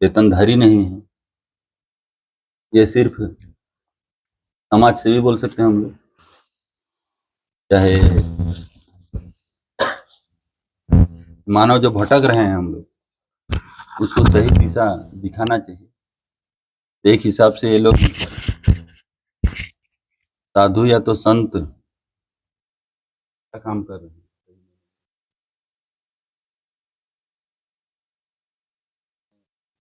वेतनधारी नहीं है। ये सिर्फ समाज सेवी बोल सकते हैं हम लोग, चाहे मानव जो भटक रहे हैं हम लोग, उसको सही दिशा दिखाना चाहिए। एक हिसाब से ये लोग साधु या तो संत का काम कर रहे हैं।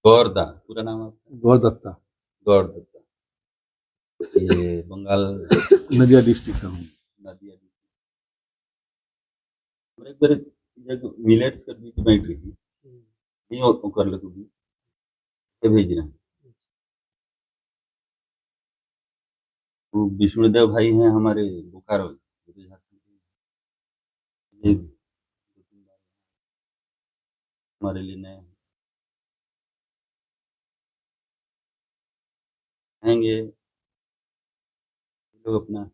गौरदा पूरा नाम आपका? गौरदत्ता। गौरदत्ता, ये बंगाल नदिया डिस्ट्रिक्ट का हूँ। नदिया एक बार मिलेट्स करने की बैठ रही नहीं और कर लो तू ये भेज रहे हैं। वो विष्णुदेव भाई हैं हमारे बोकारो, ये हमारे लिए नए आएंगे लोग अपना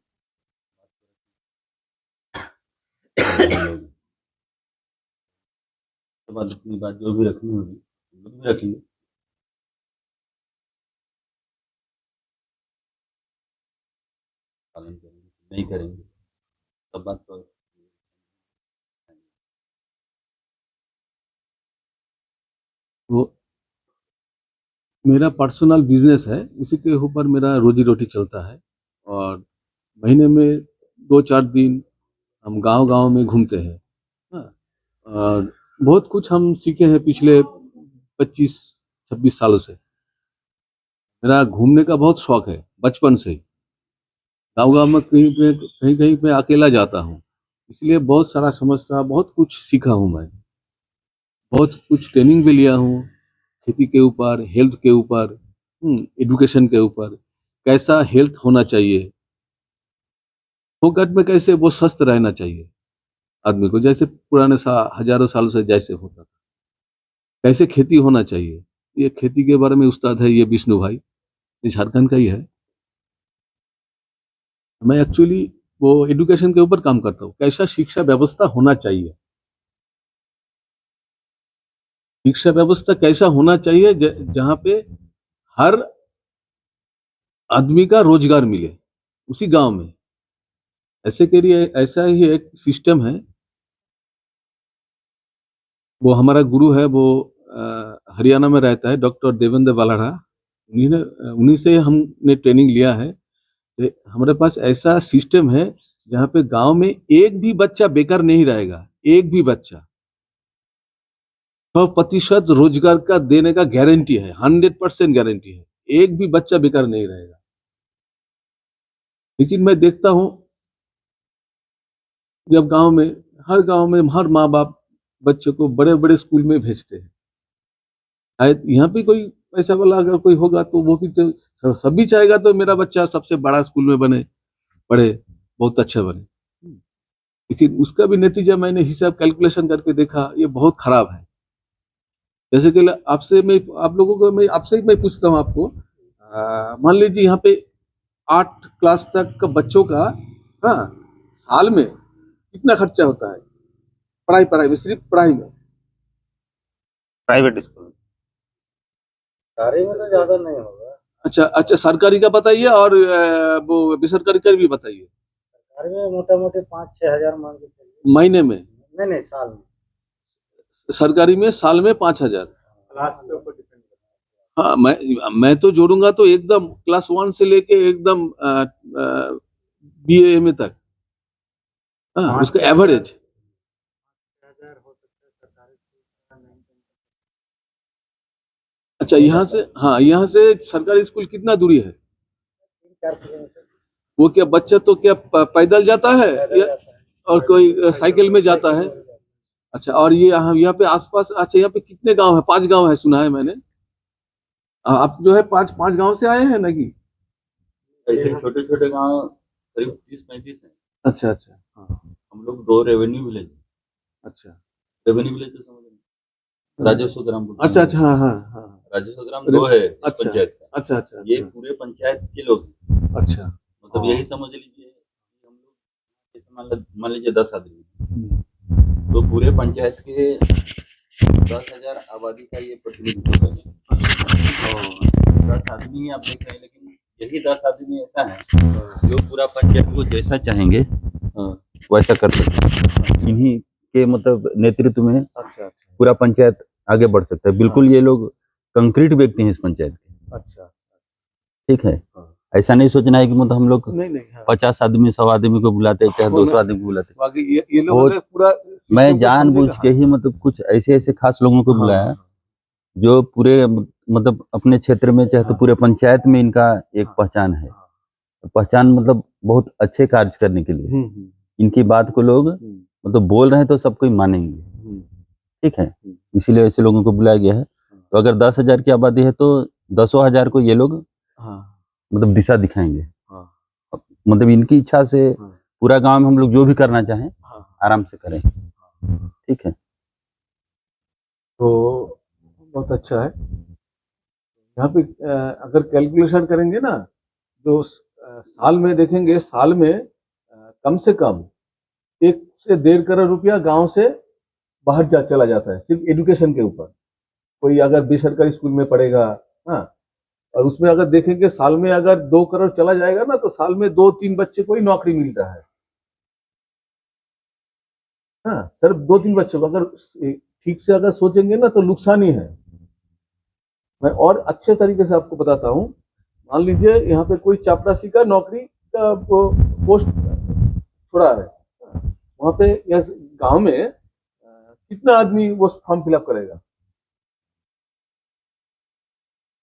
बाद अपनी बात जो भी रखनी होगी वो भी रखेंगे। पालन करेंगे नहीं करेंगे सब बात तो वो मेरा पर्सनल बिजनेस है, इसी के ऊपर मेरा रोजी रोटी चलता है। और महीने में 2-4 दिन हम गांव-गांव में घूमते हैं। हाँ, और बहुत कुछ हम सीखे हैं पिछले 25-26 सालों से। मेरा घूमने का बहुत शौक है बचपन से ही। गाँव-गाँव में कहीं-कहीं पे अकेला जाता हूँ, इसलिए बहुत सारा समस्या, बहुत कुछ सीखा हूँ मैं। बहुत कुछ ट्रेनिंग भी लिया हूँ, खेती के ऊपर, हेल्थ के ऊपर, एजुकेशन के ऊपर, कैसा हेल्थ होना चाहिए, फोकट में कैसे वो स्वस्थ रहना चाहिए आदमी को, जैसे पुराने हजारों सालों से जैसे होता था, कैसे खेती होना चाहिए। ये खेती के बारे में उस्ताद है ये विष्णु भाई, ये झारखंड का ही है। मैं एक्चुअली वो एजुकेशन के ऊपर काम करता हूँ, कैसा शिक्षा व्यवस्था होना चाहिए, शिक्षा व्यवस्था कैसा होना चाहिए जहाँ पे हर आदमी का रोजगार मिले उसी गांव में। ऐसे के लिए ऐसा ही एक सिस्टम है। वो हमारा गुरु है, वो हरियाणा में रहता है, डॉक्टर देवेंद्र बालाढ़ा। उन्हीं से हमने ट्रेनिंग लिया है। हमारे पास ऐसा सिस्टम है जहाँ पे गांव में एक भी बच्चा बेकार नहीं रहेगा, एक भी बच्चा 100% रोजगार का देने का गारंटी है, 100% गारंटी है, एक भी बच्चा बेकार नहीं रहेगा। लेकिन मैं देखता हूँ जब गांव में हर माँ बाप बच्चों को बड़े बड़े स्कूल में भेजते हैं। शायद यहाँ पे कोई पैसा वाला अगर कोई होगा तो वो भी तो सभी चाहेगा तो मेरा बच्चा सबसे बड़ा स्कूल में बने, पढ़े, बहुत अच्छा बने। लेकिन उसका भी नतीजा मैंने हिसाब कैलकुलेशन करके देखा, ये बहुत खराब है। जैसे कि आपसे मैं आप लोगों को मैं आपसे ही मैं पूछता हूँ आपको, मान लीजिए यहाँ पे 8 क्लास तक का बच्चों का, हाँ, साल में कितना खर्चा होता है पढ़ाई में, सिर्फ पढ़ाई में, प्राइवेट स्कूल? सरकारी में तो ज्यादा नहीं होगा। अच्छा, सरकारी का बताइए और वो बेसरकारी का भी बताइए। सरकारी में मोटा मोटी 5-6 हजार मान के चलिए महीने में? नहीं साल में। सरकारी में साल में 5,000। क्लास के ऊपर डिपेंड करता है। हाँ, मैं तो जोड़ूंगा तो एकदम क्लास 1 से लेके एकदम BA MA तक, हाँ, उसका एवरेज। अच्छा, यहाँ से सरकारी स्कूल कितना दूरी है? 3-4 किलोमीटर। वो क्या बच्चा तो क्या पैदल जाता है और कोई साइकिल में जाता है? अच्छा, और ये यहाँ पे आसपास, अच्छा, यहाँ पे कितने गांव है? 5 गांव है सुना है मैंने। आप जो है 5 गांव से आए हैं ना कि? ऐसे छोटे छोटे गांव करीब 30-35 है। अच्छा, हाँ। हम लोग 2 रेवेन्यू विलेज। अच्छा, रेवेन्यू विलेज तो समझ रहे, राजस्व ग्राम। अच्छा, हाँ। राजस्व ग्राम 2 है पंचायत का। अच्छा, ये पूरे पंचायत के लोग हैं। अच्छा, मतलब यही समझ लीजिए हम लोग मान लीजिए 10 आदमी, तो पूरे पंचायत के 10,000 आबादी का ये प्रतिनिधित्व है। आदमी ही आप देख रहे हैं, लेकिन यही 10 आदमी ऐसा है जो पूरा पंचायत को जैसा चाहेंगे वैसा कर सकते हैं। इन्हीं के मतलब नेतृत्व में अच्छा अच्छा पूरा पंचायत आगे बढ़ सकता है। बिल्कुल ये लोग कंक्रीट व्यक्ति हैं इस पंचायत के। अच्छा ठीक है, हाँ। ऐसा नहीं सोचना है कि मतलब हम लोग नहीं नहीं हाँ। 50 आदमी 100 आदमी को बुलाते हैं, चाहे वो 200 आदमी को बुलाते हैं। बाकी ये लोग वो ने पूरा system मैं को जानबूझ समझेगा, के ही मतलब कुछ ऐसे ऐसे खास लोगों को हाँ, बुलाया हाँ, जो पूरे मतलब अपने क्षेत्र में चाहे तो हाँ। पूरे पंचायत में इनका एक हाँ। पहचान है। हाँ। पहचान मतलब बहुत अच्छे कार्य करने के लिए हम्म, इनकी बात को लोग हम्म, मतलब बोल रहे हैं तो सब कोई मानेंगे। हम्म, ठीक है, इसीलिए ऐसे लोगों को बुलाया गया है। तो अगर 10,000 की आबादी है तो 10,000 को ये लोग हाँ, मतलब दिशा दिखाएंगे। हाँ, मतलब इनकी इच्छा से हाँ, पूरा गांव में हम लोग जो भी करना चाहें हाँ। आराम से करें। ठीक है, तो बहुत अच्छा है। यहाँ पे अगर कैलकुलेशन करेंगे ना तो साल में देखेंगे, साल में कम से कम 1 से 1.5 करोड़ रुपया गांव से बाहर चला जाता है सिर्फ एजुकेशन के ऊपर। कोई अगर बेसरकारी स्कूल में पढ़ेगा, हाँ, और उसमें अगर देखेंगे साल में अगर 2 करोड़ चला जाएगा ना तो साल में 2-3 बच्चे को ही नौकरी मिलता है। हाँ, सिर्फ 2-3 बच्चों को अगर ठीक से अगर सोचेंगे ना तो नुकसान ही है। मैं और अच्छे तरीके से आपको बताता हूँ। मान लीजिए यहाँ पे कोई चापरासी का नौकरी का पोस्ट छोड़ा है, वहाँ पे या गांव में कितना आदमी वो फॉर्म फिलअप करेगा?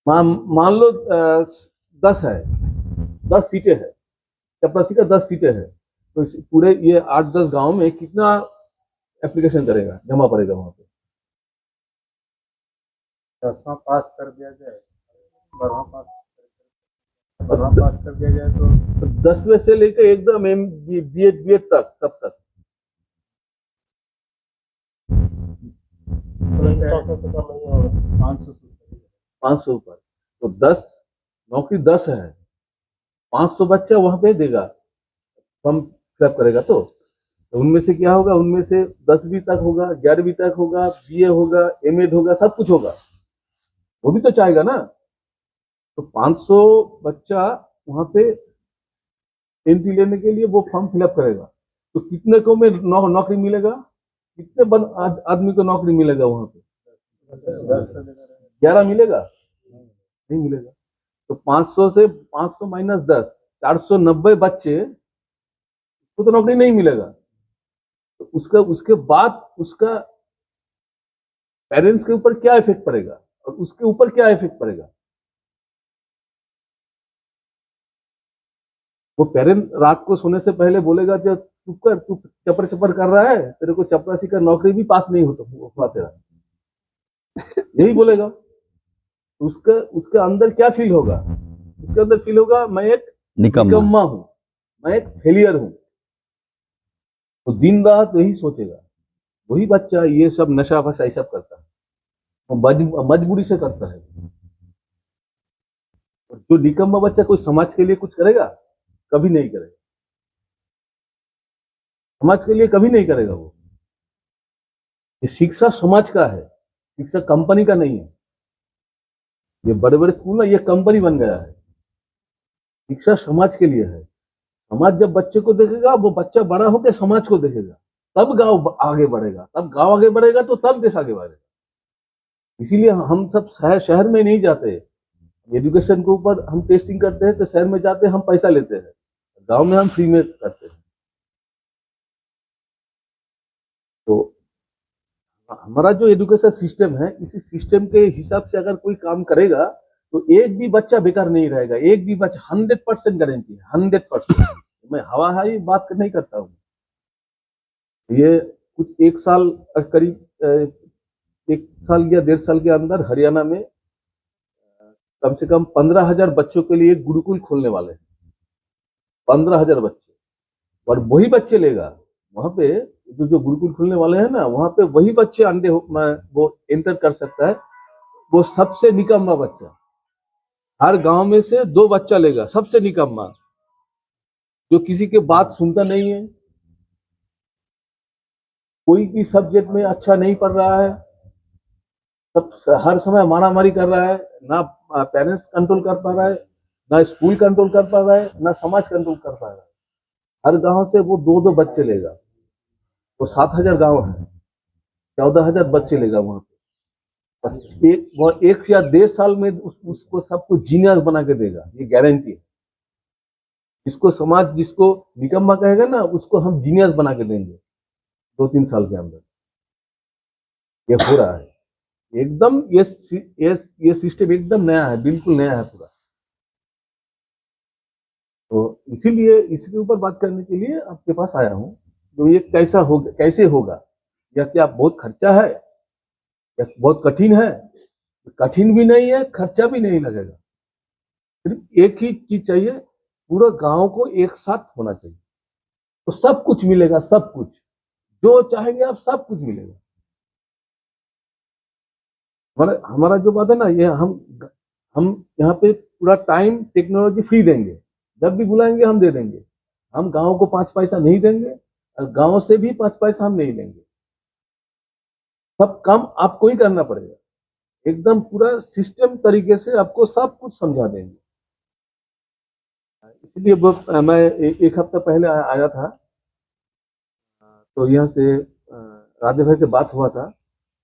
मान लो 10 है, 10 सीटें है, चपरासी का 10 सीटें है, तो पूरे ये 8-10 गांव में कितना एप्लीकेशन करेगा, जमा पड़ेगा वहां पे? 10वां पास कर दिया जाए, 12वां पास कर दिया जाए तो 10वें से लेकर एकदम बीएड तक, सब तक 500 ऊपर। तो 10 नौकरी 10 है, 500 बच्चा वहां पे देगा, फॉर्म फिलअप करेगा। तो उनमें से क्या होगा, उनमें से 10वीं तक होगा, 11वीं तक होगा, बीए होगा, एमएड होगा, सब कुछ होगा। वो भी तो चाहेगा ना। तो 500 बच्चा वहां पे एंट्री लेने के लिए वो फॉर्म फिलअप करेगा। तो कितने को में नौकरी मिलेगा? कितने आदमी को नौकरी मिलेगा वहां पे? 11 मिलेगा? नहीं मिलेगा। तो 500 से 500 माइनस 10, 490 बच्चे को तो नौकरी नहीं मिलेगा। तो उसका उसके बाद उसका पेरेंट्स के ऊपर क्या इफेक्ट पड़ेगा और उसके ऊपर क्या इफेक्ट पड़ेगा? वो पेरेंट रात को सोने से पहले बोलेगा कि चुप कर, तू चपर चपर कर रहा है, तेरे को चपरासी का नौकरी भी पास नहीं होता तेरा, यही बोलेगा। तो उसका उसके अंदर क्या फील होगा? उसके अंदर फील होगा मैं एक निकम्मा हूं, मैं एक फेलियर हूं। तो दिन रात यही सोचेगा। वही बच्चा ये सब नशा फशा सब करता है, वो मजबूरी से करता है। जो निकम्मा बच्चा कोई समाज के लिए कुछ करेगा? कभी नहीं करेगा। समाज के लिए कभी नहीं करेगा वो। ये शिक्षा समाज का है, शिक्षा कंपनी का नहीं है। ये बड़े बड़े स्कूल ना ये कंपनी बन गया है। शिक्षा समाज के लिए है। समाज जब बच्चे को देखेगा, वो बच्चा बड़ा होकर समाज को देखेगा, तब गांव आगे बढ़ेगा, तब गांव आगे बढ़ेगा तो तब देश आगे बढ़ेगा। इसीलिए हम सब शहर में नहीं जाते। एजुकेशन के ऊपर हम टेस्टिंग करते हैं तो शहर में जाते हैं, हम पैसा लेते हैं, गांव में हम फ्री में करते हैं। तो हमारा जो एजुकेशन सिस्टम है, इसी सिस्टम के हिसाब से अगर कोई काम करेगा तो एक भी बच्चा बेकार नहीं रहेगा। एक भी बच्चा 100% गारंटी है, 100%। मैं हवा हवाई बात नहीं करता हूँ। ये कुछ 1 साल करीब 1 साल या 1.5 साल के अंदर हरियाणा में कम से कम 15,000 बच्चों के लिए गुरुकुल खोलने वाले हैं। 15,000 बच्चे, और वही बच्चे लेगा वहां पे। जो गुरुकुल खोलने वाले हैं ना, वहां पे वही बच्चे वो एंटर कर सकता है। वो सबसे निकम्मा बच्चा, हर गांव में से 2 बच्चा लेगा, सबसे निकम्मा, जो किसी के बात सुनता नहीं है, कोई भी सब्जेक्ट में अच्छा नहीं पढ़ रहा है, सब हर समय मारामारी कर रहा है, ना पेरेंट्स कंट्रोल कर पा रहा है, ना स्कूल कंट्रोल कर पा रहा है, ना समाज कंट्रोल कर पा रहा है। हर गांव से वो 2-2 बच्चे लेगा। वो 7,000 गांव है, 14,000 बच्चे लेगा वहां पे। वो 1 या 1.5 साल में उसको सबको जीनियस बना के देगा, ये गारंटी है। जिसको समाज जिसको निकम्मा कहेगा ना, उसको हम जीनियस बना के देंगे 2-3 साल के अंदर। ये हो रहा है एकदम। ये सिस्टम एकदम नया है, बिल्कुल नया है पूरा। तो इसीलिए इसके ऊपर बात करने के लिए आपके पास आया हूँ। तो ये कैसा होगा, कैसे होगा, या क्या बहुत खर्चा है या बहुत कठिन है? कठिन भी नहीं है, खर्चा भी नहीं लगेगा। सिर्फ एक ही चीज चाहिए, पूरा गांव को एक साथ होना चाहिए, तो सब कुछ मिलेगा। सब कुछ जो चाहेंगे आप, सब कुछ मिलेगा। हमारा जो बात है ना, ये हम यहाँ पे पूरा टाइम टेक्नोलॉजी फ्री देंगे। जब भी बुलाएंगे हम दे देंगे। हम गांव को 5 पैसा नहीं देंगे और गांव से भी 5 पैसा हम नहीं लेंगे। सब काम आपको ही करना पड़ेगा। एकदम पूरा सिस्टम तरीके से आपको सब कुछ समझा देंगे। इसलिए मैं एक हफ्ता पहले आया था, तो यहाँ से राधे भाई से बात हुआ था,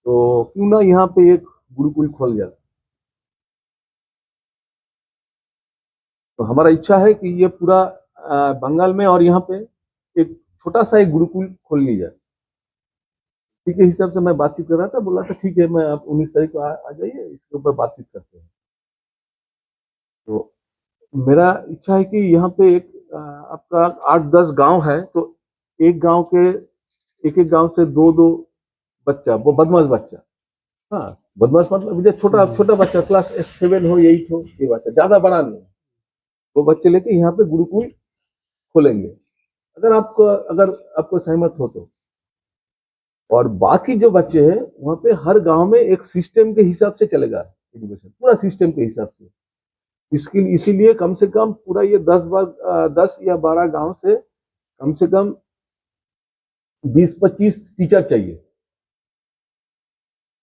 तो क्यों ना यहाँ पे एक गुरुकुल खोल जाए। तो हमारा इच्छा है कि ये पूरा बंगाल में और यहाँ पे एक छोटा सा एक गुरुकुल खोल ली जाए। इसी के हिसाब से मैं बातचीत कर रहा था, बोला था ठीक है, मैं आप 19 तारीख को आ जाइए, इसके ऊपर बातचीत करते हैं। तो मेरा इच्छा है कि यहाँ पे एक आपका 8-10 गांव है, तो एक गांव के एक गांव से 2-2 बच्चा, वो बदमाश बच्चा, हाँ बदमाश मतलब जो छोटा छोटा बच्चा, क्लास 7 हो 8 हो, ये बच्चा ज्यादा बड़ा नहीं, वो बच्चे लेके यहाँ पे गुरुकुल खोलेंगे। अगर आपको सहमत हो तो। और बाकी जो बच्चे हैं वहां पे हर गांव में एक सिस्टम के हिसाब से चलेगा एजुकेशन, पूरा सिस्टम के हिसाब से। इसके इसीलिए कम से कम पूरा ये 10 या 12 गांव से कम 20-25 टीचर चाहिए।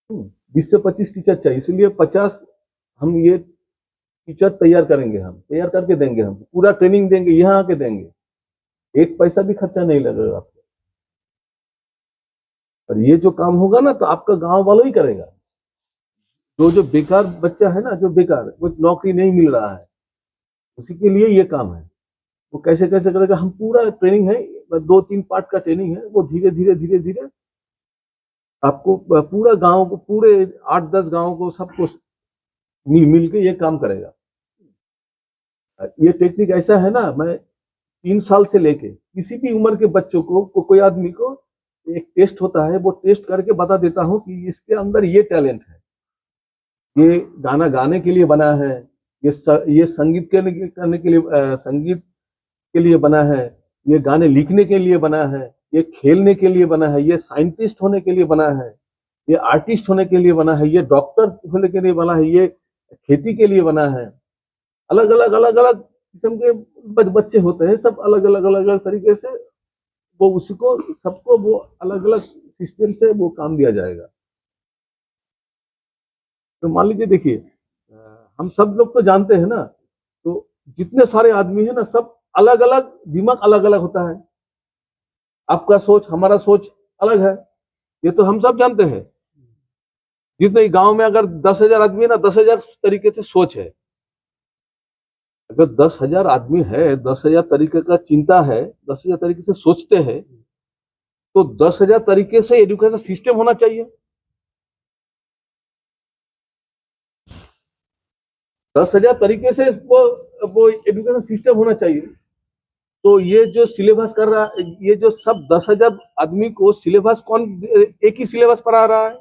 20 से 25 टीचर चाहिए, इसलिए 50 हम ये टीचर तैयार करेंगे, हम तैयार करके देंगे, हम पूरा ट्रेनिंग देंगे, यहाँ आके देंगे। एक पैसा भी खर्चा नहीं लगेगा आपको। और ये जो काम होगा ना, तो आपका गांव वालों ही करेगा। जो बेकार बच्चा है ना, जो बेकार, वो नौकरी नहीं मिल रहा है, उसी के लिए ये काम है। वो कैसे कैसे करेगा, हम पूरा ट्रेनिंग है, 2-3 पार्ट का ट्रेनिंग है। वो धीरे धीरे धीरे धीरे आपको पूरा गांव को, पूरे 8-10 गांव को, सबको मिल के ये काम करेगा। ये टेक्निक ऐसा है ना, मैं 3 साल से लेके किसी भी उम्र के बच्चों को कोई आदमी को एक टेस्ट होता है, वो टेस्ट करके बता देता हूँ कि इसके अंदर ये टैलेंट है, ये गाना गाने के लिए बना है, ये संगीत करने के लिए, संगीत के लिए बना है, ये गाने लिखने के लिए बना है, ये खेलने के लिए बना है, ये साइंटिस्ट होने के लिए बना है, ये आर्टिस्ट होने के लिए बना है, ये डॉक्टर होने के लिए बना है, ये खेती के लिए बना है। अलग अलग किस्म के बच्चे होते हैं, सब अलग अलग तरीके से वो उसको सबको वो अलग अलग सिस्टम से वो काम दिया जाएगा। तो मान लीजिए, देखिए हम सब लोग तो जानते हैं ना, तो जितने सारे आदमी है ना, सब अलग अलग दिमाग अलग अलग होता है। आपका सोच हमारा सोच अलग है, ये तो हम सब जानते हैं। जितने गांव में अगर 10,000 आदमी है ना, 10,000 तरीके से सोच है। अगर 10,000 आदमी है, 10,000 तरीके का चिंता है, 10,000 तरीके से सोचते हैं, तो 10,000 तरीके से एजुकेशन सिस्टम होना चाहिए। 10,000 तरीके से वो एजुकेशन सिस्टम होना चाहिए। तो ये जो सिलेबस कर रहा है, ये जो सब 10,000 आदमी को सिलेबस कौन, एक ही सिलेबस पढ़ा रहा है,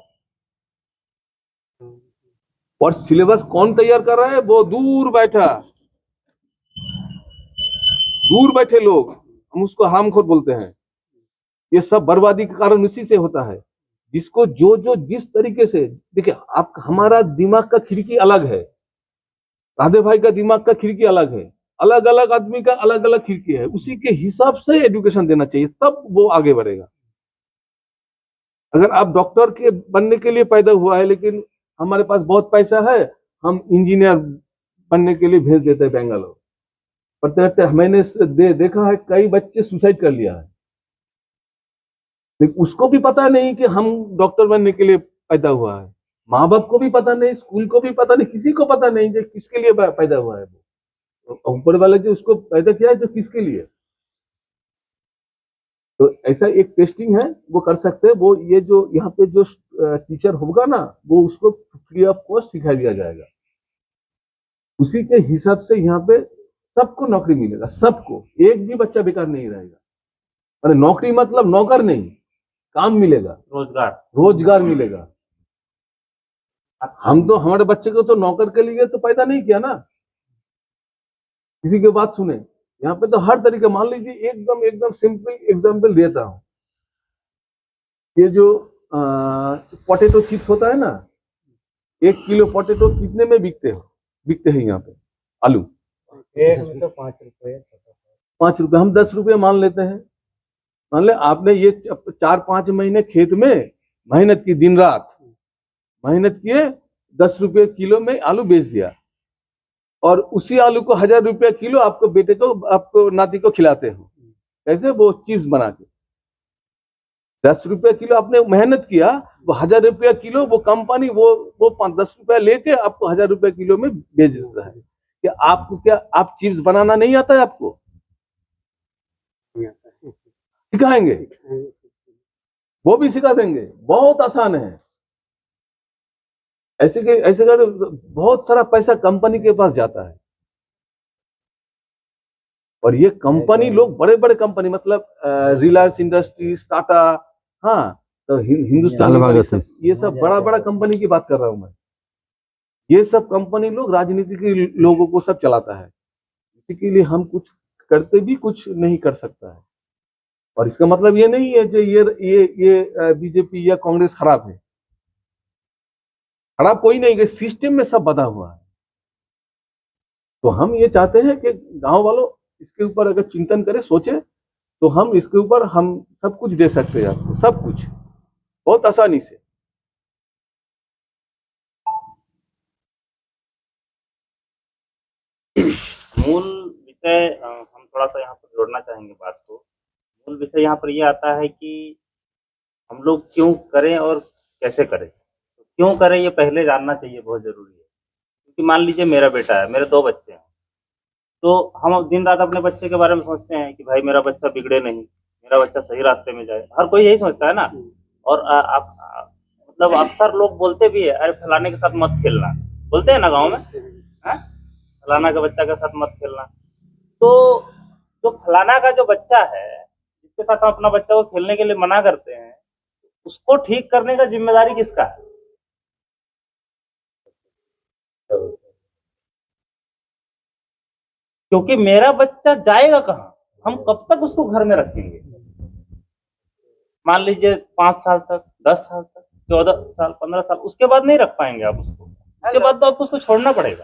और सिलेबस कौन तैयार कर रहा है? वो दूर बैठे लोग, हम उसको हार्मखोर बोलते हैं। ये सब बर्बादी का कारण इसी से होता है। जिसको जो जिस तरीके से, देखिए आप, हमारा दिमाग का खिड़की अलग है, राधे भाई का दिमाग का खिड़की अलग है, अलग अलग आदमी का अलग अलग खिड़की है। उसी के हिसाब से एजुकेशन देना चाहिए, तब वो आगे बढ़ेगा। अगर आप डॉक्टर के बनने के लिए पैदा हुआ है, लेकिन हमारे पास बहुत पैसा है, हम इंजीनियर बनने के लिए भेज देते हैं बेंगलोर। पर मैंने देखा है कई बच्चे सुसाइड कर लिया है, लेकिन उसको भी पता नहीं कि हम डॉक्टर बनने के लिए पैदा हुआ है। माँ बाप को भी पता नहीं, स्कूल को भी पता नहीं, किसी को पता नहीं कि किसके लिए पैदा हुआ है वो। ऊपर वाले जो उसको पैदा किया है तो किसके लिए। तो ऐसा एक टेस्टिंग है वो कर सकते हैं। वो ये जो यहाँ पे जो टीचर होगा ना, वो उसको फ्री ऑफ कॉस्ट सिखा दिया जाएगा। उसी के हिसाब से यहाँ पे सबको नौकरी मिलेगा, सबको, एक भी बच्चा बेकार नहीं रहेगा। अरे नौकरी मतलब नौकर नहीं, काम मिलेगा, रोजगार मिलेगा। हम तो हमारे बच्चे को तो नौकर के लिए तो पैदा नहीं किया ना, किसी की बात सुने। यहाँ पे तो हर तरीके, मान लीजिए एकदम सिंपल एग्जांपल देता हूँ। ये जो पोटैटो चिप्स होता है ना, 1 किलो पोटैटो कितने में बिकते हैं यहाँ पे आलू? एक में तो 5 रुपए। 5 रुपए, हम 10 रुपए मान लेते हैं। मान ले आपने ये 4-5 महीने खेत में मेहनत की, दिन रात मेहनत किए, 10 रुपए किलो में आलू बेच दिया, और उसी आलू को 1000 रुपया किलो आपको बेटे को, आपको नाती को खिलाते हो। कैसे? वो चिप्स बना के। 10 रुपया किलो आपने मेहनत किया, वो 1000 रुपया किलो वो कंपनी वो 5-10 रुपया लेके आपको 1000 रुपया किलो में बेच देता है। क्या आपको, क्या आप चिप्स बनाना नहीं आता है आपको? सिखाएंगे, वो भी सिखा देंगे, बहुत आसान है। ऐसे कर बहुत सारा पैसा कंपनी के पास जाता है। और ये कंपनी लोग बड़े बड़े कंपनी, मतलब रिलायंस इंडस्ट्रीज, टाटा, हाँ, तो हिंदुस्तान, ये सब बड़ा बड़ा कंपनी की बात कर रहा हूं मैं। ये सब कंपनी लोग, राजनीति के लोगों को सब चलाता है। इसी के लिए हम कुछ करते भी कुछ नहीं कर सकता है। और इसका मतलब ये नहीं है कि ये बीजेपी या कांग्रेस खराब है। खराब कोई नहीं, कि सिस्टम में सब बधा हुआ है। तो हम ये चाहते हैं कि गांव वालों इसके ऊपर अगर चिंतन करें, सोचे, तो हम इसके ऊपर हम सब कुछ दे सकते हैं आपको, सब कुछ बहुत आसानी से। मूल विषय हम थोड़ा सा यहाँ पर जोड़ना चाहेंगे बात को। मूल विषय यहाँ पर ये आता है कि हम लोग क्यों करें और कैसे करें। तो क्यों करें ये पहले जानना चाहिए, बहुत ज़रूरी है। क्योंकि मान लीजिए मेरा बेटा है, मेरे 2 बच्चे हैं, तो हम दिन रात अपने बच्चे के बारे में सोचते हैं कि भाई मेरा बच्चा बिगड़े नहीं, मेरा बच्चा सही रास्ते में जाए। हर कोई यही सोचता है ना। और मतलब अक्सर लोग बोलते भी है, अरे फलाने के साथ मत खेलना, बोलते हैं ना गाँव में, हैं? फलाना के बच्चा के साथ मत खेलना। तो जो फलाना का जो बच्चा है, जिसके साथ हम अपना बच्चा को खेलने के लिए मना करते हैं, उसको ठीक करने का जिम्मेदारी किसका है? क्योंकि मेरा बच्चा जाएगा कहाँ? हम कब तक उसको घर में रखेंगे? मान लीजिए 5 साल तक, 10 साल तक, 14 साल, 15 साल, उसके बाद नहीं रख पाएंगे आप उसको। उसके बाद तो आपको उसको छोड़ना पड़ेगा।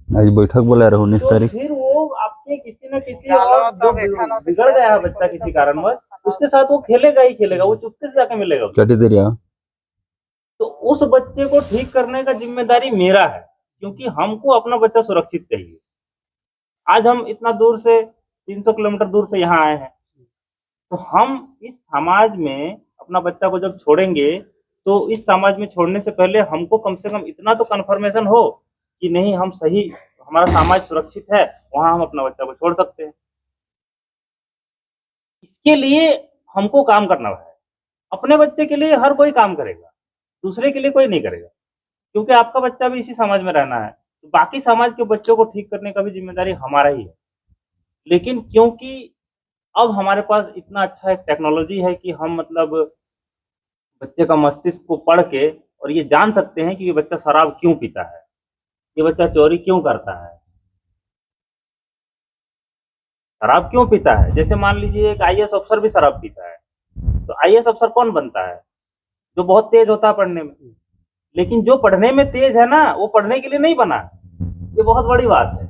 आज बैठक बोला रहा 19 तो तारीख। फिर वो आपके किसी न किसी और जो बिगड़ गया है बच्चा किसी कारणवश, उसके साथ वो खेलेगा ही खेलेगा, वो चुपके से जाके मिलेगा। क्या देर यहाँ? तो उस बच्चे को ठीक करने का जिम्मेदारी मेरा है, क्योंकि हमको अपना बच्चा सुरक्षित चाहिए। आज हम इतना दूर से 300 किलोमीटर दूर से यहाँ आए हैं, तो हम इस समाज में अपना बच्चा को जब छोड़ेंगे, तो इस समाज में छोड़ने से पहले हमको कम से कम इतना तो कन्फर्मेशन हो कि नहीं, हम सही, हमारा समाज सुरक्षित है, वहां हम अपना बच्चा को छोड़ सकते हैं। इसके लिए हमको काम करना है। अपने बच्चे के लिए हर कोई काम करेगा, दूसरे के लिए कोई नहीं करेगा, क्योंकि आपका बच्चा भी इसी समाज में रहना है। तो बाकी समाज के बच्चों को ठीक करने का भी जिम्मेदारी हमारा ही है। लेकिन क्योंकि अब हमारे पास इतना अच्छा एक टेक्नोलॉजी है कि हम मतलब बच्चे का मस्तिष्क को पढ़ के और ये जान सकते हैं कि ये बच्चा शराब क्यों पीता है, ये बच्चा चोरी क्यों करता है, शराब क्यों पीता है। जैसे मान लीजिए एक आईएएस अफसर भी शराब पीता है, तो आईएएस अफसर कौन बनता है? जो बहुत तेज होता है पढ़ने में। लेकिन जो पढ़ने में तेज है ना, वो पढ़ने के लिए नहीं बना। ये बहुत बड़ी बात है।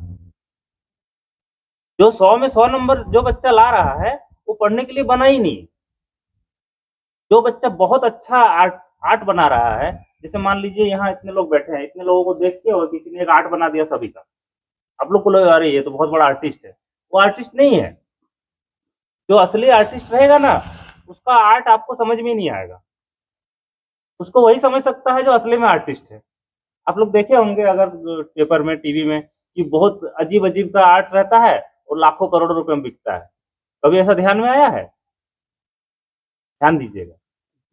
जो 100 में 100 नंबर जो बच्चा ला रहा है, वो पढ़ने के लिए बना ही नहीं। जो बच्चा बहुत अच्छा आर्ट बना रहा है, जैसे मान लीजिए यहाँ इतने लोग बैठे हैं, इतने लोगों को देख के और किसी ने एक आर्ट बना दिया सभी का। आप लोग को लगा अरे ये तो बहुत बड़ा आर्टिस्ट है। वो आर्टिस्ट नहीं है। जो असली आर्टिस्ट रहेगा ना, उसका आर्ट आपको समझ में नहीं आएगा। उसको वही समझ सकता है जो असली में आर्टिस्ट है। आप लोग देखे होंगे अगर पेपर में, टीवी में कि बहुत अजीब-अजीब का आर्ट रहता है और लाखों करोड़ों रुपए में बिकता है। कभी ऐसा ध्यान में आया है? ध्यान दीजिएगा।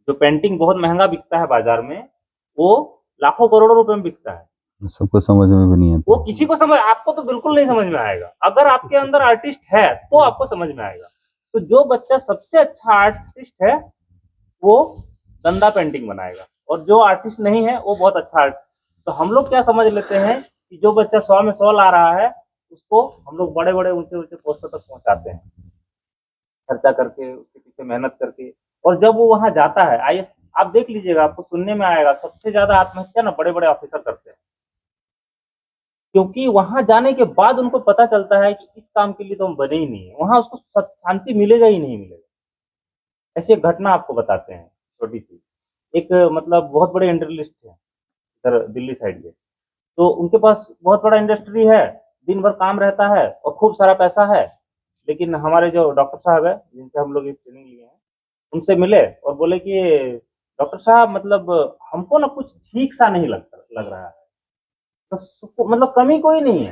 जो पेंटिंग बहुत महँगा बिकता है बाज़ार में, वो लाखों करोड़ों रुपए में बिकता है। सबको समझ में भी नहीं आता। वो किसी को समझ आपको तो बिल्कुल नहीं समझ में आएगा। अगर आपके अंदर आर्टिस्ट है, तो आपको समझ में आएगा। तो जो बच्चा सबसे अच्छा आर्टिस्ट है, वो गंदा पेंटिंग बनाएगा और जो आर्टिस्ट नहीं है, वो बहुत अच्छा आर्ट। तो हम लोग क्या समझ लेते हैं कि जो बच्चा 100 में 100 ला रहा है, उसको हम लोग बड़े-बड़े, ऊँचे-ऊँचे पोस्टर तक पहुँचाते हैं। खर्चा करके, उसके पीछे मेहनत करके। और जब वो वहाँ जाता है, आईएएस आप देख लीजिएगा, आपको सुनने में आएगा, सबसे ज़्यादा आत्महत्या ना बड़े-बड़े ऑफिसर करते हैं। क्योंकि वहाँ जाने के बाद उनको पता चलता है कि इस काम के लिए तो हम बने ही नहीं है। वहाँ उसको शांति मिलेगा ही नहीं मिलेगा। ऐसी एक घटना आपको बताते हैं, छोटी-सी। एक मतलब बहुत बड़े इंडस्ट्रियलिस्ट थे, इधर दिल्ली साइड के। तो उनके पास बहुत बड़ा इंडस्ट्री है, दिन भर काम रहता है और खूब सारा पैसा है। लेकिन हमारे जो डॉक्टर साहब हैं, जिनसे हम लोग ये ट्रेनिंग लिए हैं, उनसे मिले और बोले कि डॉक्टर साहब मतलब हमको ना कुछ ठीक-सा नहीं लग रहा है। तो मतलब कमी कोई नहीं है।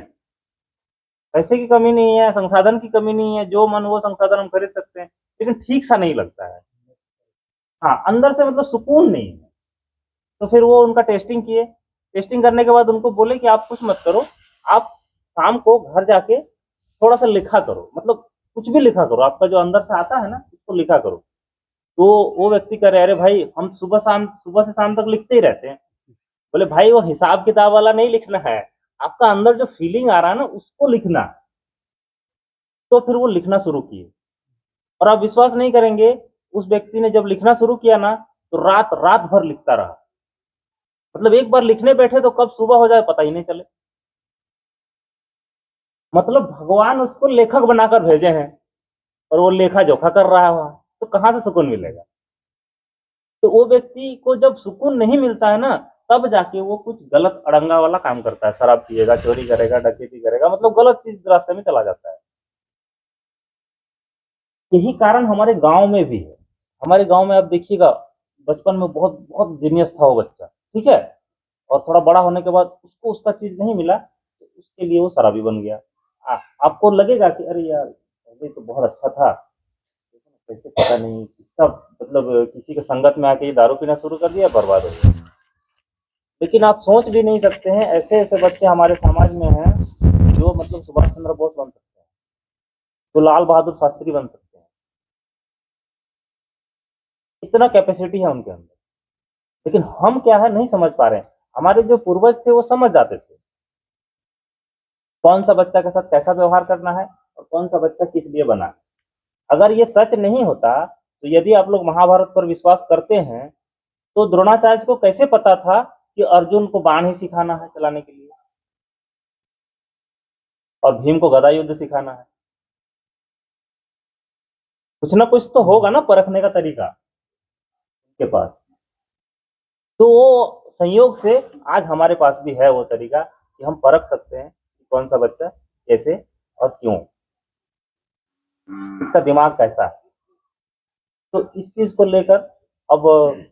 पैसे की कमी नहीं है, संसाधन की कमी नहीं है, जो मन वो संसाधन हम खरीद सकते हैं, लेकिन ठीक-सा नहीं लगता है। हाँ, अंदर से मतलब सुकून नहीं है। तो फिर वो उनका टेस्टिंग किए। टेस्टिंग करने के बाद उनको बोले कि आप कुछ मत करो, आप शाम को घर जाके थोड़ा-सा लिखा करो, मतलब कुछ भी लिखा करो, आपका जो अंदर से आता है ना, उसको लिखा करो। तो वो व्यक्ति कह रहे, "अरे भाई, हम सुबह से शाम तक लिखते ही रहते हैं।" बोले, "भाई, वो हिसाब-किताब वाला नहीं लिखना है, आपका अंदर जो फीलिंग आ रहा है ना, उसको लिखना है।" तो फिर वो लिखना शुरू किए और आप विश्वास नहीं करेंगे, उस व्यक्ति ने जब लिखना शुरू किया ना, तो रात भर लिखता रहा। मतलब एक बार लिखने बैठे तो कब सुबह हो जाए पता ही नहीं चले। मतलब भगवान उसको लेखक बनाकर भेजे हैं और वो लेखा-जोखा कर रहा है वहाँ, तो कहाँ से सुकून मिलेगा? तो वो व्यक्ति को जब सुकून नहीं मिलता है ना, तब जाके वो कुछ गलत अड़ंगा वाला काम करता है। शराब पिएगा, चोरी करेगा, डकैती करेगा, मतलब गलत चीज़ रास्ते में चला जाता है। यही कारण हमारे गाँव में भी है। हमारे गाँव में आप देखिएगा, बचपन में बहुत बहुत जीनियस था वो बच्चा, ठीक है? और थोड़ा बड़ा होने के बाद उसको उसका चीज़ नहीं मिला, तो उसके लिए वो शराबी बन गया। आपको लगेगा कि अरे यार! पहले तो बहुत अच्छा था, कैसे पता नहीं किसका मतलब किसी के संगत में आके ये दारू पीना शुरू कर दिया, बर्बाद हो गया। लेकिन आप सोच भी नहीं सकते हैं, ऐसे-ऐसे बच्चे हमारे समाज में हैं, जो मतलब सुभाष चंद्र बोस बन सकते हैं, जो लाल बहादुर शास्त्री बन सकते हैं। इतना कैपेसिटी है उनके अंदर। लेकिन हम क्या है नहीं समझ पा रहे हैं। हमारे जो पूर्वज थे वो समझ जाते थे। कौन सा बच्चा के साथ कैसा व्यवहार करना है और कौन सा बच्चा किस लिए बना है। अगर ये सच नहीं होता, तो यदि आप लोग महाभारत पर विश्वास करते हैं, तो द्रोणाचार्य को कैसे पता था कि अर्जुन को बाण ही सिखाना है चलाने के लिए और भीम को गदा युद्ध सिखाना है? कुछ ना कुछ तो होगा ना परखने का तरीका उनके पास। तो वो संयोग से आज हमारे पास भी है वो तरीका कि हम परख सकते हैं कि कौन सा बच्चा कैसे और क्यों, इसका दिमाग कैसा है। तो इस चीज़ को लेकर अब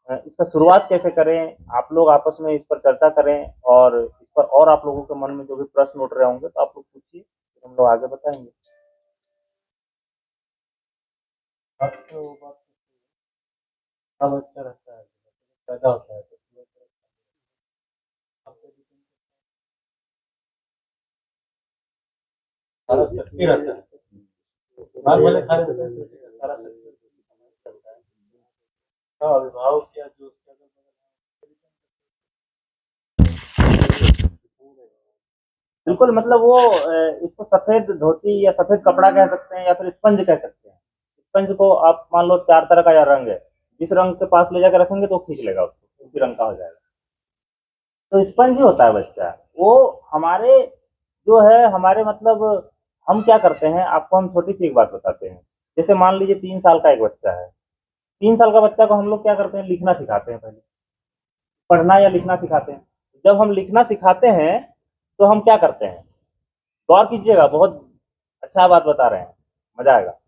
इसका शुरुआत कैसे करें, आप लोग आपस में इस पर चर्चा करें और इस पर और आप लोगों के मन में जो भी प्रश्न उठ रहे होंगे, तो आप लोग पूछिए, फिर हम लोग आगे बताएँगे। अब अच्छा रहता है, पैदा होता है तो सारा शक्ति रहता है। बाल भले खाली रहता है, सारा शक्ति चलता है। हाँ, अभिभावक या जो बिल्कुल मतलब वो इसको सफ़ेद धोती या सफ़ेद कपड़ा कह सकते हैं या फिर स्पंज कह सकते हैं। स्पंज को आप मान लो 4 तरह का या रंग है, जिस रंग के पास ले जाकर रखेंगे तो वो खींच लेगा उसको, उसी रंग का हो जाएगा। तो स्पंज ही होता है बच्चा। वो हमारे जो है हमारे मतलब हम क्या करते हैं, आपको हम छोटी-सी एक बात बताते हैं। जैसे मान लीजिए 3 साल का एक बच्चा है, 3 साल का बच्चा को हम लोग क्या करते हैं, लिखना सिखाते हैं पहले। पढ़ना या लिखना सिखाते हैं। जब हम लिखना सिखाते हैं तो हम क्या करते हैं, गौर कीजिएगा, बहुत अच्छा बात बता रहे हैं, मजा आएगा।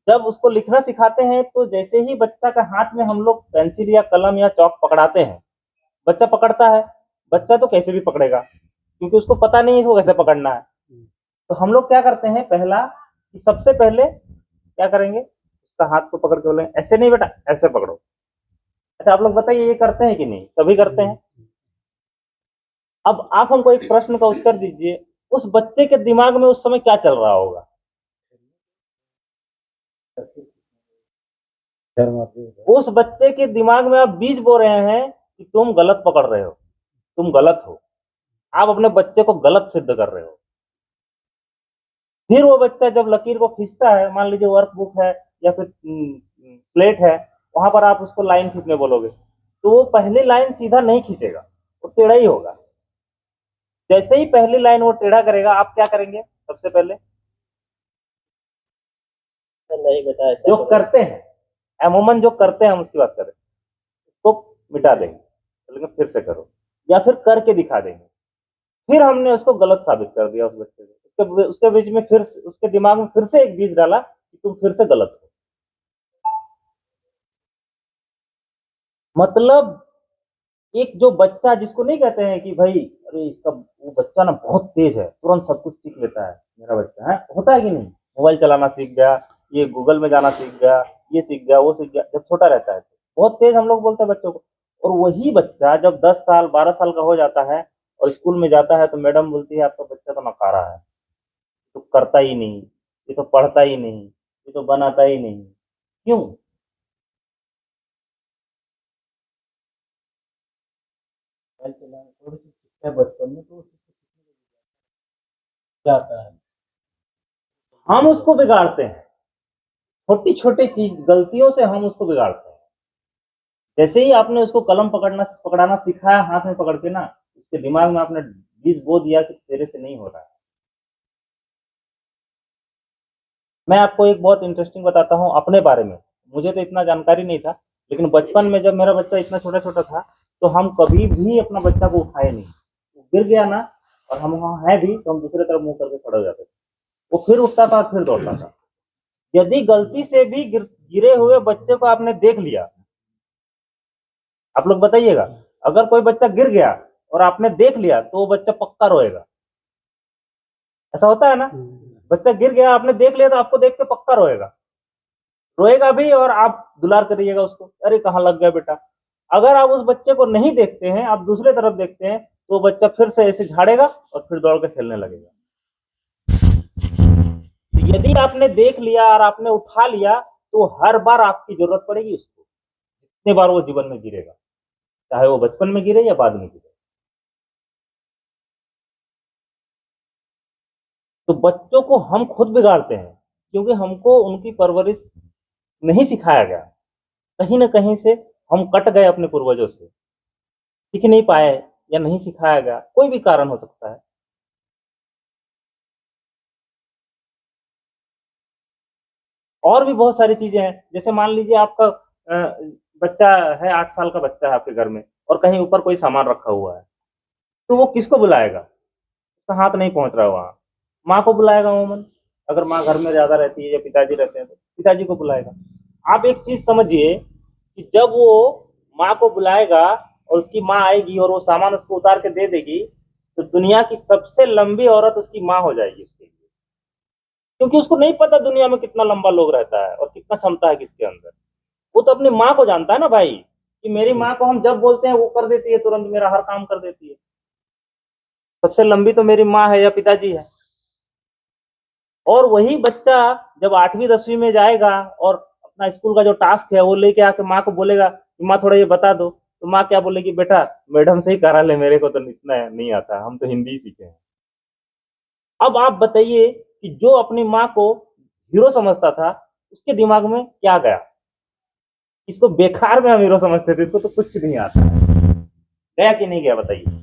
जब उसको लिखना सिखाते हैं तो जैसे ही बच्चा का हाथ में हम लोग पेंसिल या कलम या चौक पकड़ाते हैं, बच्चा पकड़ता है। बच्चा तो कैसे भी पकड़ेगा क्योंकि उसको पता नहीं है इसको कैसे पकड़ना है। तो हम लोग क्या करते हैं, पहला कि सबसे पहले क्या करेंगे, उसका हाथ को पकड़ के बोलेंगे ऐसे नहीं बेटा, ऐसे पकड़ो। अच्छा आप लोग बताइए ये करते हैं कि नहीं? सभी करते हैं। अब आप हमको एक प्रश्न का उत्तर दीजिए, उस बच्चे के दिमाग में उस समय क्या चल रहा होगा? उस बच्चे के दिमाग में आप बीज बो रहे हैं कि तुम गलत पकड़ रहे हो, तुम गलत हो, आप अपने बच्चे को गलत सिद्ध कर रहे हो। फिर वो बच्चा जब लकीर को खींचता है, मान लीजिए वर्कबुक है या फिर स्लेट है, वहां पर आप उसको लाइन खींचने बोलोगे तो वो पहली लाइन सीधा नहीं खींचेगा, वो टेढ़ा ही होगा। जैसे ही पहली लाइन वो टेढ़ा करेगा, आप क्या करेंगे? सबसे पहले नहीं बेटा ऐसा जो करते हैं, अमूमन जो करते हैं हम उसकी बात करें, उसको मिटा देंगे, लेकिन फिर से करो या फिर करके दिखा देंगे। फिर हमने उसको गलत साबित कर दिया उस बच्चे को, उसके बीच में फिर उसके दिमाग में फिर से एक बीज डाला कि तुम फिर से गलत हो। मतलब एक जो बच्चा जिसको नहीं कहते हैं कि भाई अरे इसका वो बच्चा ना बहुत तेज है, तुरंत सब कुछ सीख लेता है, मेरा बच्चा है, होता है कि नहीं? मोबाइल चलाना सीख गया, ये गूगल में जाना सीख गया, ये सीख गया, वो सीख गया, जब छोटा रहता है तो बहुत तेज हम लोग बोलते हैं बच्चों को। और वही बच्चा जब 10 साल 12 साल का हो जाता है और स्कूल में जाता है तो मैडम बोलती है आपका बच्चा तो नकारा है, तो करता ही नहीं, ये तो पढ़ता ही नहीं, ये तो बनाता ही नहीं। क्यों? मोबाइल चलाना थोड़ी सी सीखता है बचपन में तो उसी को जाता है, हम उसको बिगाड़ते हैं। छोटी छोटी चीज गलतियों से हम उसको बिगाड़ते हैं। जैसे ही आपने उसको कलम पकड़ाना सिखाया हाथ में पकड़ के ना, उसके दिमाग में आपने बीज बो दिया कि तेरे से नहीं हो रहा है। मैं आपको एक बहुत इंटरेस्टिंग बताता हूँ अपने बारे में। मुझे तो इतना जानकारी नहीं था, लेकिन बचपन में जब मेरा बच्चा इतना छोटा छोटा था तो हम कभी भी अपना बच्चा को उठाए नहीं। वो गिर गया ना और हम वहाँ है भी तो हम दूसरे तरफ मुंह करके खड़े हो जाते थे, वो फिर उठता था फिर दौड़ता था। यदि गलती से भी गिरे हुए बच्चे को आपने देख लिया, आप लोग बताइएगा, अगर कोई बच्चा गिर गया और आपने देख लिया तो वो बच्चा पक्का रोएगा। ऐसा होता है ना? बच्चा गिर गया आपने देख लिया तो आपको देख के पक्का रोएगा, रोएगा भी और आप दुलार करिएगा उसको, अरे कहाँ लग गया बेटा। अगर आप उस बच्चे को नहीं देखते हैं, आप दूसरे तरफ देखते हैं, तो बच्चा फिर से ऐसे झाड़ेगा और फिर दौड़ के खेलने लगेगा। तो यदि आपने देख लिया और आपने उठा लिया तो हर बार आपकी जरूरत पड़ेगी उसको, जितने बार वो जीवन में गिरेगा, चाहे वो बचपन में गिरे या बाद में गिरे। तो बच्चों को हम खुद बिगाड़ते हैं क्योंकि हमको उनकी परवरिश नहीं सिखाया गया। कहीं ना कहीं से हम कट गए अपने पूर्वजों से, सीख नहीं पाए या नहीं सिखाया गया, कोई भी कारण हो सकता है। और भी बहुत सारी चीजें हैं, जैसे मान लीजिए आपका बच्चा है, 8 साल का बच्चा है आपके घर में और कहीं ऊपर कोई सामान रखा हुआ है, तो वो किसको बुलाएगा? उसका हाथ नहीं पहुंच रहा है वहां, माँ को बुलाएगा अमूमन। अगर माँ घर में ज्यादा रहती है या पिताजी रहते हैं तो पिताजी को बुलाएगा। आप एक चीज समझिए कि जब वो माँ को बुलाएगा और उसकी माँ आएगी और वो सामान उसको उतार के दे देगी, तो दुनिया की सबसे लंबी औरत उसकी माँ हो जाएगी उसके लिए, क्योंकि उसको नहीं पता दुनिया में कितना लंबा लोग रहता है और कितना क्षमता है किसके अंदर। वो तो अपनी माँ को जानता है ना भाई, कि मेरी माँ को हम जब बोलते हैं वो कर देती है, तुरंत मेरा हर काम कर देती है। सबसे लंबी तो मेरी माँ है या पिताजी है। और वही बच्चा जब 8वीं 10वीं में जाएगा और अपना स्कूल का जो टास्क है वो लेके आके माँ को बोलेगा कि माँ थोड़ा ये बता दो, तो माँ क्या बोलेगी, बेटा मैडम से ही करा ले, मेरे को तो इतना नहीं आता, हम तो हिंदी ही सीखे हैं। अब आप बताइए कि जो अपनी माँ को हीरो समझता था उसके दिमाग में क्या गया? इसको बेकार में हम हीरो समझते थे, इसको तो कुछ नहीं आता है। गया कि नहीं गया बताइए?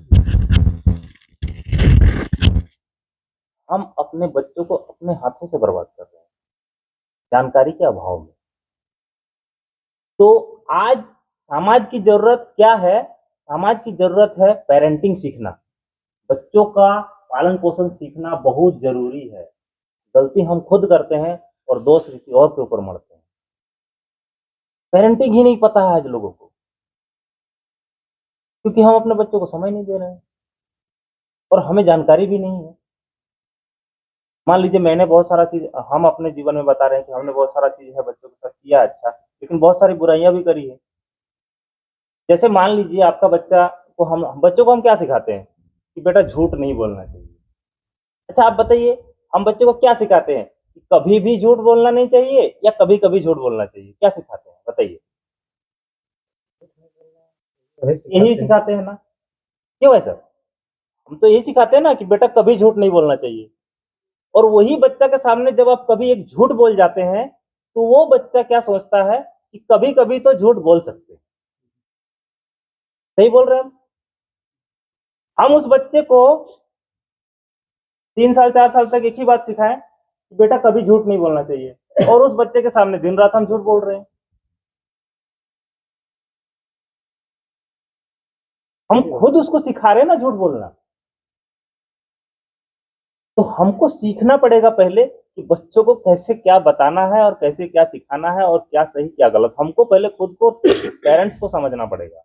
हम अपने बच्चों को अपने हाथों से बर्बाद कर रहे हैं जानकारी के अभाव में। तो आज समाज की जरूरत क्या है? समाज की जरूरत है पेरेंटिंग सीखना, बच्चों का पालन पोषण सीखना बहुत जरूरी है। गलती हम खुद करते हैं और दोष किसी और के ऊपर मढ़ते हैं। पेरेंटिंग ही नहीं पता है आज लोगों को, क्योंकि हम अपने बच्चों को समय नहीं दे रहे हैं और हमें जानकारी भी नहीं है। मान लीजिए मैंने बहुत सारा चीज हम अपने जीवन में बता रहे हैं कि हमने बहुत सारा चीज है बच्चों के साथ किया अच्छा, लेकिन बहुत सारी बुराइयां भी करी है। जैसे मान लीजिए आपका बच्चा को हम बच्चों को हम क्या सिखाते हैं कि बेटा झूठ नहीं बोलना चाहिए। अच्छा आप बताइए, हम बच्चों को क्या सिखाते हैं कि कभी भी झूठ बोलना नहीं चाहिए या कभी कभी झूठ बोलना चाहिए? क्या सिखाते हैं बताइए? यही सिखाते हैं ना, क्यों है सर? हम तो यही सिखाते हैं ना कि बेटा कभी झूठ नहीं बोलना चाहिए। और वही बच्चा के सामने जब आप कभी एक झूठ बोल जाते हैं तो वो बच्चा क्या सोचता है कि कभी कभी तो झूठ बोल सकते हैं। सही बोल रहे हैं हम उस बच्चे को 3 साल 4 साल तक एक ही बात सिखाएं कि बेटा कभी झूठ नहीं बोलना चाहिए, और उस बच्चे के सामने दिन रात हम झूठ बोल रहे हैं। हम खुद उसको सिखा रहे हैं ना झूठ बोलना। तो हमको सीखना पड़ेगा पहले कि बच्चों को कैसे क्या बताना है और कैसे क्या सिखाना है और क्या सही क्या गलत। हमको पहले खुद को पेरेंट्स को समझना पड़ेगा,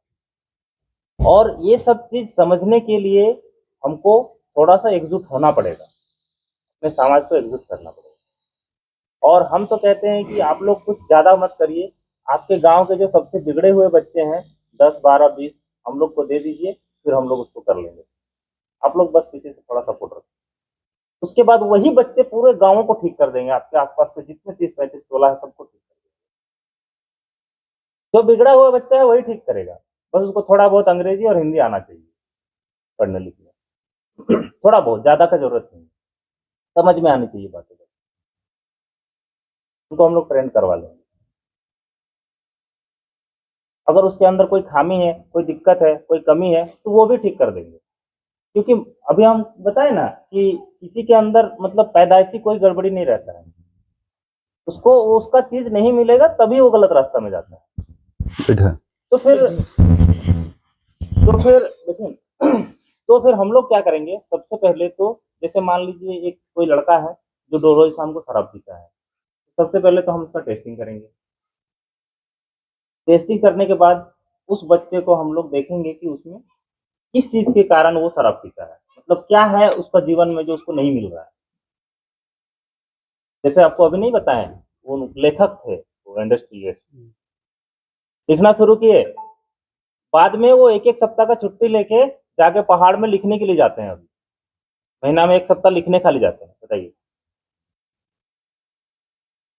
और ये सब चीज समझने के लिए हमको थोड़ा सा एकजुट होना पड़ेगा, अपने समाज को एकजुट करना पड़ेगा। और हम तो कहते हैं कि आप लोग कुछ ज्यादा मत करिए, आपके गांव के जो सबसे बिगड़े हुए बच्चे हैं 10 12 20 हम लोग को दे दीजिए, फिर हम लोग उसको कर लेंगे। आप लोग बस पीछे से थोड़ा सपोर्ट रखें, उसके बाद वही बच्चे पूरे गांवों को ठीक कर देंगे। आपके आसपास के जितने 30 35 टोला है सबको ठीक कर देंगे। जो बिगड़ा हुआ बच्चा है वही ठीक करेगा, बस उसको थोड़ा बहुत अंग्रेजी और हिंदी आना चाहिए पढ़ने लिखने। थोड़ा बहुत, ज्यादा का जरूरत नहीं, समझ में आनी चाहिए बातें, उनको हम लोग ट्रेन करवा लेंगे। अगर उसके अंदर कोई खामी है, कोई दिक्कत है, कोई कमी है, तो वो भी ठीक कर देंगे। क्योंकि अभी हम बताए ना कि किसी के अंदर मतलब पैदाइशी कोई गड़बड़ी नहीं रहता है, उसको उसका चीज नहीं मिलेगा तभी वो गलत रास्ता में जाता है। बेटा तो फिर देखिए तो फिर हम लोग क्या करेंगे, सबसे पहले तो जैसे मान लीजिए एक कोई लड़का है जो रोज शाम को शराब पीता है, सबसे पहले तो हम उसका टेस्टिंग करेंगे। टेस्टिंग करने के बाद उस बच्चे को हम लोग देखेंगे कि उसमें किस चीज के कारण वो शराब पीता है, मतलब क्या है उसका जीवन में जो उसको नहीं मिल रहा है। जैसे आपको अभी नहीं बताएं, वो लेखक थे, वो इंडस्ट्रियलिस्ट, लिखना शुरू किए, बाद में वो एक एक सप्ताह का छुट्टी लेके जाके पहाड़ में लिखने के लिए जाते हैं। अभी महीना में 1 सप्ताह लिखने खाली जाते हैं, बताइए।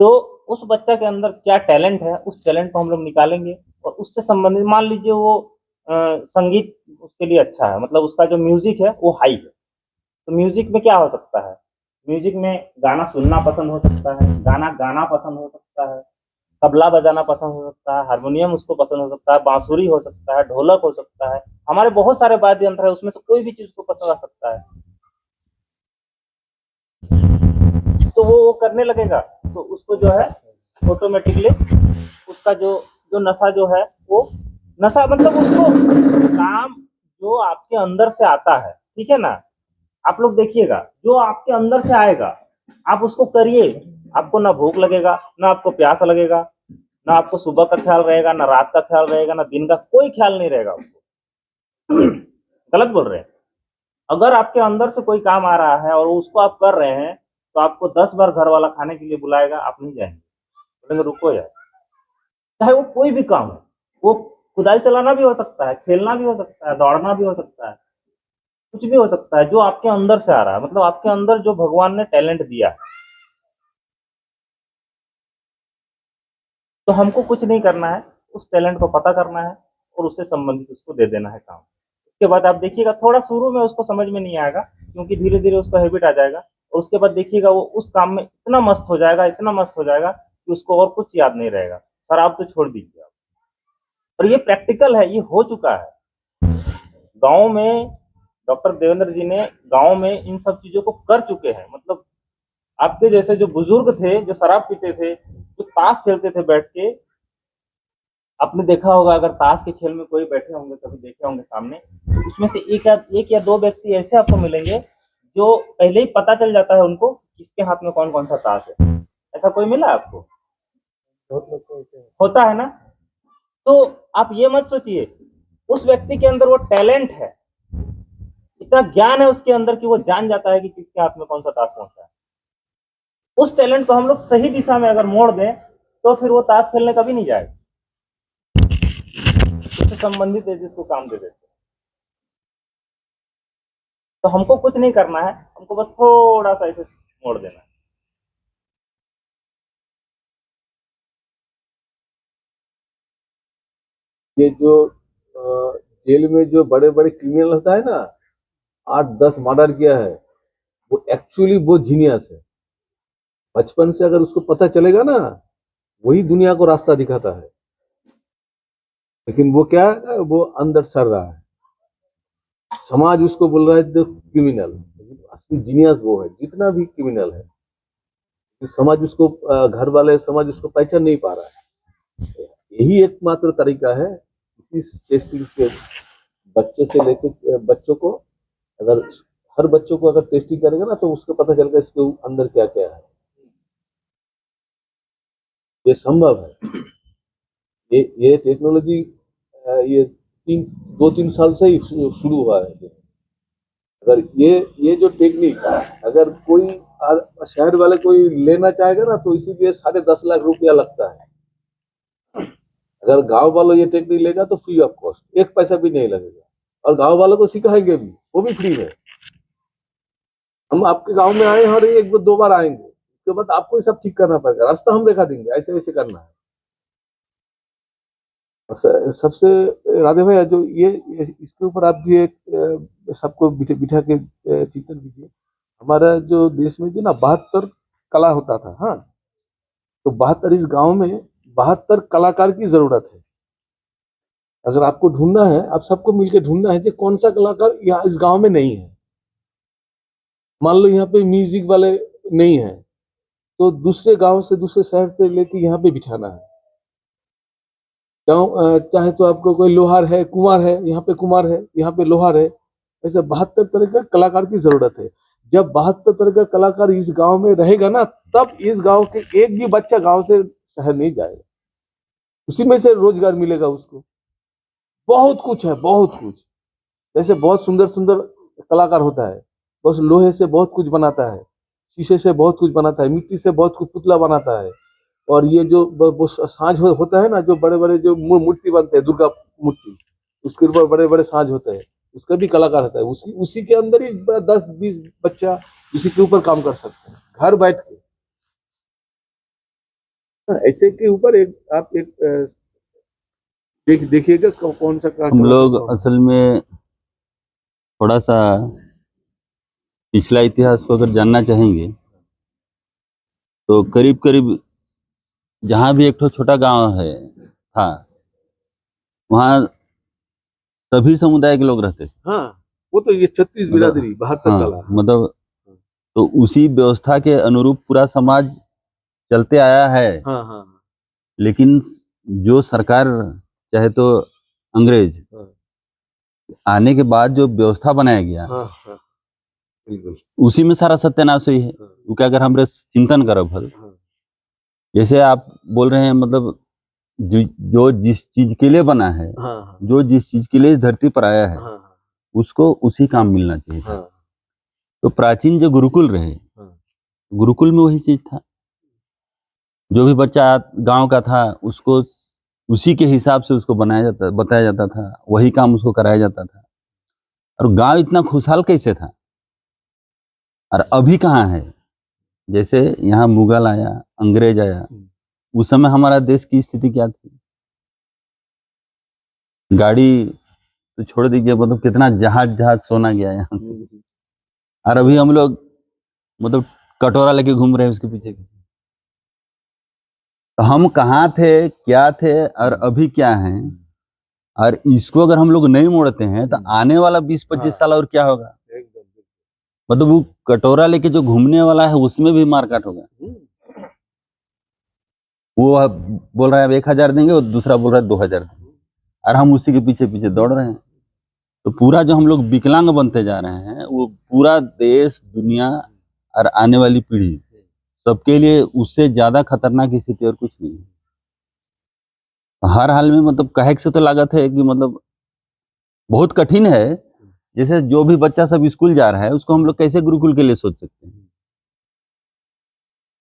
तो उस बच्चा के अंदर क्या टैलेंट है, उस टैलेंट को हम लोग निकालेंगे और उससे संबंधित मान लीजिए वो संगीत उसके लिए अच्छा है, मतलब उसका जो म्यूजिक है वो हाई है, तो म्यूजिक में क्या हो सकता है, म्यूजिक में गाना सुनना पसंद हो सकता है, गाना गाना पसंद हो सकता है, तबला बजाना पसंद हो सकता है, हारमोनियम उसको पसंद हो सकता है, बांसुरी हो सकता है, ढोलक हो सकता है, हमारे बहुत सारे वाद्य यंत्र है, उसमें से कोई भी चीज उसको पसंद आ सकता है। तो वो करने लगेगा तो उसको जो है ऑटोमेटिकली उसका जो जो नशा जो है वो नशा मतलब उसको काम जो आपके अंदर से आता है, ठीक है ना, आप लोग देखिएगा जो आपके अंदर से आएगा आप उसको करिए, आपको ना भूख लगेगा, ना आपको प्यास लगेगा, ना आपको सुबह का ख्याल रहेगा, ना रात का ख्याल रहेगा, ना दिन का कोई ख्याल नहीं रहेगा आपको। गलत बोल रहे हैं? अगर आपके अंदर से कोई काम आ रहा है और उसको आप कर रहे हैं तो आपको 10 बार घर वाला खाने के लिए बुलाएगा, आप नहीं जाएंगे, बोलेंगे रुको यार। चाहे वो कोई भी काम हो, वो कुदाल चलाना भी हो सकता है, खेलना भी हो सकता है, दौड़ना भी हो सकता है, कुछ भी हो सकता है जो आपके अंदर से आ रहा है, मतलब आपके अंदर जो भगवान ने टैलेंट दिया है। तो हमको कुछ नहीं करना है, उस टैलेंट को पता करना है और उससे संबंधित उसको दे देना है काम। उसके बाद आप देखिएगा थोड़ा शुरू में उसको समझ में नहीं आएगा, क्योंकि धीरे धीरे उसको हैबिट आ जाएगा, और उसके बाद देखिएगा वो उस काम में इतना मस्त हो जाएगा, इतना मस्त हो जाएगा कि उसको और कुछ याद नहीं रहेगा। शराब तो छोड़ दीजिए आप। और ये प्रैक्टिकल है, ये हो चुका है गाँव में। डॉक्टर देवेंद्र जी ने गाँव में इन सब चीजों को कर चुके हैं, मतलब आपके जैसे जो बुजुर्ग थे जो शराब पीते थे, जो ताश खेलते थे बैठ के, आपने देखा होगा, अगर ताश के खेल में कोई बैठे होंगे, कभी देखे होंगे सामने, तो उसमें से एक या दो व्यक्ति ऐसे आपको मिलेंगे जो पहले ही पता चल जाता है उनको किसके हाथ में कौन कौन सा ताश है। ऐसा कोई मिला आपको? बहुत लोग को ऐसे होता है ना। तो आप ये मत सोचिए उस व्यक्ति के अंदर वो टैलेंट है, इतना ज्ञान है उसके अंदर कि वो जान जाता है कि किसके हाथ में कौन सा ताश पहुंचा है। उस टैलेंट को हम लोग सही दिशा में अगर मोड़ दें तो फिर वो ताश खेलने कभी नहीं जाएगा। उससे संबंधित है जिसको काम दे देते हैं। तो हमको कुछ नहीं करना है, हमको बस थोड़ा सा इसे मोड़ देना है। ये जो जेल में जो बड़े बड़े क्रिमिनल होता है ना, 8-10 मर्डर किया है, वो एक्चुअली वो जीनियस है। बचपन से अगर उसको पता चलेगा ना, वही दुनिया को रास्ता दिखाता है। लेकिन वो क्या है, वो अंदर सड़ रहा है। समाज उसको बोल रहा है द क्रिमिनल, असली जीनियस वो है जितना भी क्रिमिनल है। समाज उसको घर वाले समाज उसको पहचान नहीं पा रहा है। यही एकमात्र तरीका है इस टेस्टिंग के बच्चे से लेकर बच्चों को, अगर हर बच्चों को अगर टेस्टिंग करेंगे ना तो उसको पता चलेगा इसके अंदर क्या क्या है। ये संभव है। ये टेक्नोलॉजी ये 2-3 साल से ही शुरू हुआ है। अगर ये जो टेक्निक अगर कोई शहर वाले कोई लेना चाहेगा ना तो इसीलिए 10.5 लाख रुपया लगता है। अगर गांव वालों ये टेक्निक लेगा तो फ्री ऑफ कॉस्ट, 1 पैसा भी नहीं लगेगा, और गांव वालों को सिखाएंगे भी, वो भी फ्री में। हम आपके गांव में आए और 1-2 बार आएंगे, उसके बाद आपको ये सब ठीक करना पड़ेगा, रास्ता हम दिखा देंगे, ऐसे ऐसे करना है। सबसे राधे भैया जो ये इसके ऊपर आप भी एक सबको बिठा के चिंतन कीजिए। हमारा जो देश में जो ना 72 कला होता था, हाँ, तो 72 इस गांव में 72 कलाकार की जरूरत है। अगर आपको ढूंढना है, आप सबको मिलकर ढूंढना है कि कौन सा कलाकार यहाँ इस गांव में नहीं है। मान लो यहाँ पे म्यूजिक वाले नहीं है, तो दूसरे गांव से दूसरे शहर से लेके यहाँ पे बिठाना है। चाहे तो आपको कोई लोहार है, कुमार है, यहाँ पे कुमार है, यहाँ पे लोहार है, ऐसे 72 तरह का कलाकार की जरूरत है। जब 72 तरह का कलाकार इस गांव में रहेगा ना, तब इस गांव के एक भी बच्चा गांव से शहर नहीं जाएगा, उसी में से रोजगार मिलेगा उसको। बहुत कुछ है, बहुत कुछ। जैसे बहुत सुंदर सुंदर कलाकार होता है, बस लोहे से बहुत कुछ बनाता है, शीशे से बहुत कुछ बनाता है, मिट्टी से बहुत कुछ पुतला बनाता है। और ये जो वो साँझ होता है ना, जो बड़े बड़े जो मूर्ति बनते हैं, दुर्गा मूर्ति, उसके ऊपर बड़े बड़े साँझ होते हैं, उसका भी कलाकार होता है। उसी के अंदर ही 10-20 बच्चा उसी के ऊपर काम कर सकते हैं घर बैठ के। ऐसे के ऊपर आप देखिएगा कौन सा हम लोग असल में थोड़ा सा पिछला इतिहास को अगर जानना चाहेंगे तो करीब करीब जहाँ भी एक तो छोटा गांव है था, वहाँ सभी समुदाय के लोग रहते थे। हाँ, वो तो ये 36 बिरादरी 72 कला, मतलब तो उसी व्यवस्था के अनुरूप पूरा समाज चलते आया है। हाँ हाँ, लेकिन जो सरकार चाहे तो अंग्रेज आने के बाद जो व्यवस्था बनाया गया, हाँ हाँ, बिल्कुल उसी में सारा सत्यानाश हुई है। क्योंकि अगर हम चिंतन करो भल, जैसे आप बोल रहे हैं, मतलब जो जिस चीज के लिए बना है, जो जिस चीज के लिए इस धरती पर आया है, उसको उसी काम मिलना चाहिए। तो प्राचीन जो गुरुकुल रहे, गुरुकुल में वही चीज था। जो भी बच्चा गांव का था उसको उसी के हिसाब से उसको बताया जाता था, वही काम उसको कराया जाता था। और गांव इतना खुशहाल कैसे था, और अभी कहाँ है। जैसे यहाँ मुगल आया, अंग्रेज आया, उस समय हमारा देश की स्थिति क्या थी। गाड़ी तो छोड़ दीजिए, मतलब कितना जहाज सोना गया यहाँ से। और अभी हम लोग मतलब कटोरा लेके घूम रहे हैं उसके पीछे। तो हम कहाँ थे, क्या थे, और अभी क्या हैं। और इसको अगर हम लोग नहीं मोड़ते हैं तो आने वाला 20-25 साल और क्या होगा। मतलब वो कटोरा लेके जो घूमने वाला है उसमें भी मारकाट होगा। वो अब बोल रहा है अब 1,000 देंगे, और दूसरा बोल रहा है 2,000 देंगे, और हम उसी के पीछे पीछे दौड़ रहे हैं। तो पूरा जो हम लोग विकलांग बनते जा रहे हैं, वो पूरा देश, दुनिया और आने वाली पीढ़ी सबके लिए उससे ज्यादा खतरनाक स्थिति और कुछ नहीं है। हर हाल में मतलब कहे से तो लागत है कि मतलब बहुत कठिन है। जैसे जो भी बच्चा सब स्कूल जा रहा है उसको हम लोग कैसे गुरुकुल के लिए सोच सकते हैं,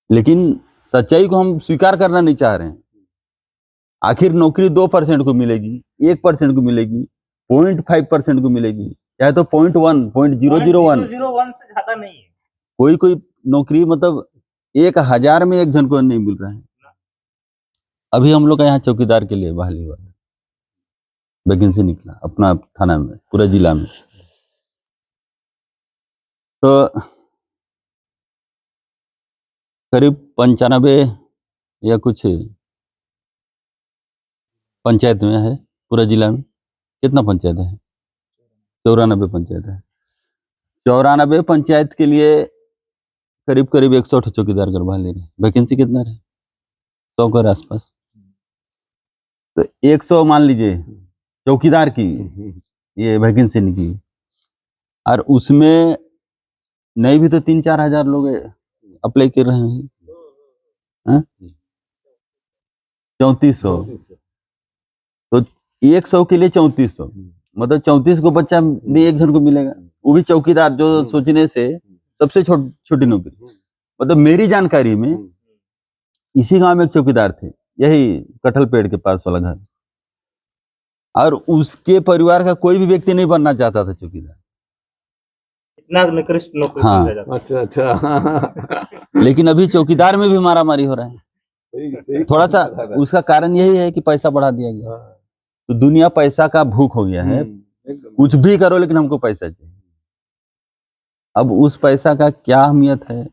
लेकिन सच्चाई को हम स्वीकार करना नहीं चाह रहे हैं। आखिर नौकरी 2% को मिलेगी, 1% को मिलेगी, 0.5% को मिलेगी, चाहे तो 0.1, 0.001 001 से ज्यादा नहीं है। कोई कोई नौकरी मतलब 1,000 में एक जन को नहीं मिल रहा है। अभी हम लोग का यहाँ चौकीदार के लिए बहाली हुआ था, वैकेंसी निकला अपना थाना में, पूरा जिला में। तो करीब 95 या कुछ पंचायत में है पूरा जिला में। कितना पंचायत है? 94 पंचायत है। 94 पंचायत के लिए करीब करीब 108 चौकीदार करवा ले रहे। वैकेंसी कितना रहे? 100 के आसपास। तो 100 मान लीजिए चौकीदार की ये वैकेंसी निकली, और उसमें नहीं भी तो 3-4 हजार लोग अप्लाई कर रहे हैं। 3400, तो 100 के लिए 3400, मतलब 34 को बच्चा भी एक जन को मिलेगा, वो भी चौकीदार, जो सोचने से सबसे छोटी नौकरी। मतलब मेरी जानकारी में इसी गांव में एक चौकीदार थे, यही कटहल पेड़ के पास वाला घर, और उसके परिवार का कोई भी व्यक्ति नहीं बनना चाहता था चौकीदार। इतना निकृष्ट नौकरी हाँ। समझा जाता है। अच्छा अच्छा। लेकिन अभी चौकीदार में भी मारामारी हो रहा है। थोड़ा सा उसका कारण यही है कि पैसा बढ़ा दिया गया, तो दुनिया पैसा का भूख हो गया है। कुछ भी करो लेकिन हमको पैसा चाहिए। अब उस पैसा का क्या अहमियत है,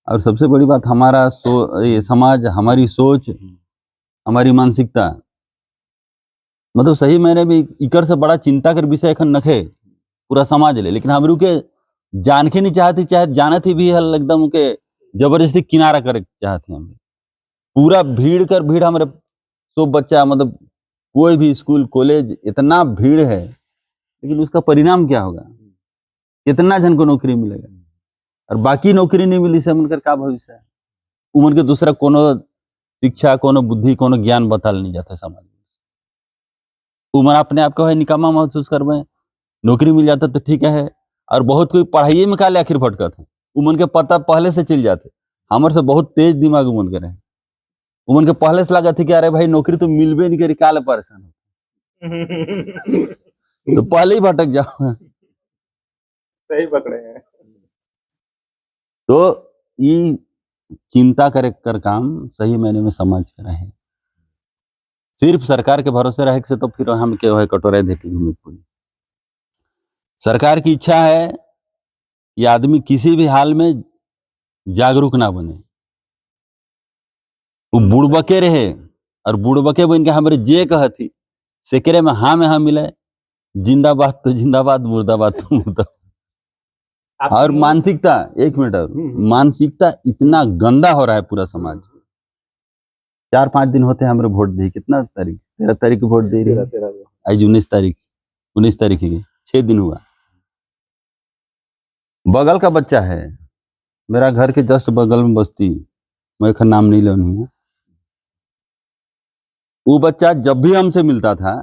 और सबसे बड़ी बात हमारा ये समाज, हमारी सोच, हमारी मानसिकता, मतलब सही मैंने भी इकर से बड़ा चिंता कर विषय एखन नखे पूरा समाज ले, लेकिन हम रुके जान के नहीं चाहती, चाहे जानत ही भी हल एकदम के जबरदस्ती किनारा करे चाहते हम। पूरा भीड़ हमारे सब बच्चा, मतलब कोई भी स्कूल कॉलेज इतना भीड़ है, लेकिन उसका परिणाम क्या होगा? कितना जन को नौकरी मिलेगा, और बाकी नौकरी नहीं मिली से मनकर का भविष्य है? उमन के दूसरा कोनो शिक्षा, कोनो बुद्धि, कोनो ज्ञान बताल नहीं जाता समाज में। उमन अपने आप को है निकम्मा महसूस करवे, नौकरी मिल जाता तो ठीक है। और बहुत कोई पढ़ाई में काले आखिर भटकत है, उमन के पता पहले से चल जाते। हमारे से बहुत तेज दिमाग उमन के रहे, उमन के पहले से लगा थी कि अरे भाई नौकरी तो मिलबे नहीं करी, काले परेशान हो तो पहले ही भटक जाओ। सही पकड़े हैं। तो ये चिंता करे कर काम सही मैंने में समाज का रहे। सिर्फ सरकार के भरोसे रहे से तो फिर हम क्या है कटोरे देखे घूमे पूरी। सरकार की इच्छा है कि आदमी किसी भी हाल में जागरूक ना बने, वो बुड़बके रहे, और बुड़बके बन के हमारे जे कहती सेकरे में हाँ मिले, जिंदाबाद तो जिंदाबाद, मुर्दाबाद तो मुर्दाबाद। और मानसिकता, एक मिनट, और मानसिकता इतना गंदा हो रहा है पूरा समाज। 4-5 दिन होते हैं हमारे वोट दी, कितना तारीख, 13 तारीख को वोट दे रही है, आज 19 तारीख है, 6 दिन हुआ। बगल का बच्चा है, मेरा घर के जस्ट बगल में बस्ती, मैं का नाम नहीं लेनी है, वो बच्चा जब भी हमसे मिलता था